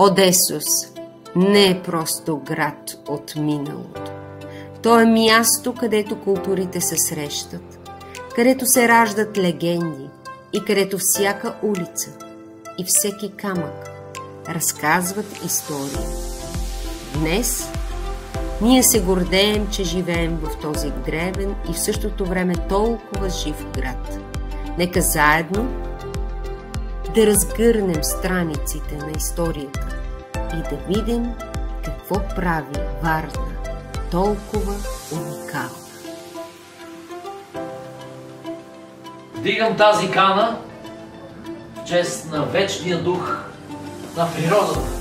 Одесос не е просто град от миналото. То е място, където културите се срещат, където се раждат легенди и където всяка улица и всеки камък разказват история. Днес ние се гордеем, че живеем в този древен и в същото време толкова жив град. Нека заедно да разгърнем страниците на историята и да видим какво прави Варна толкова уникална. Дигам тази кана в чест на вечния дух на природата.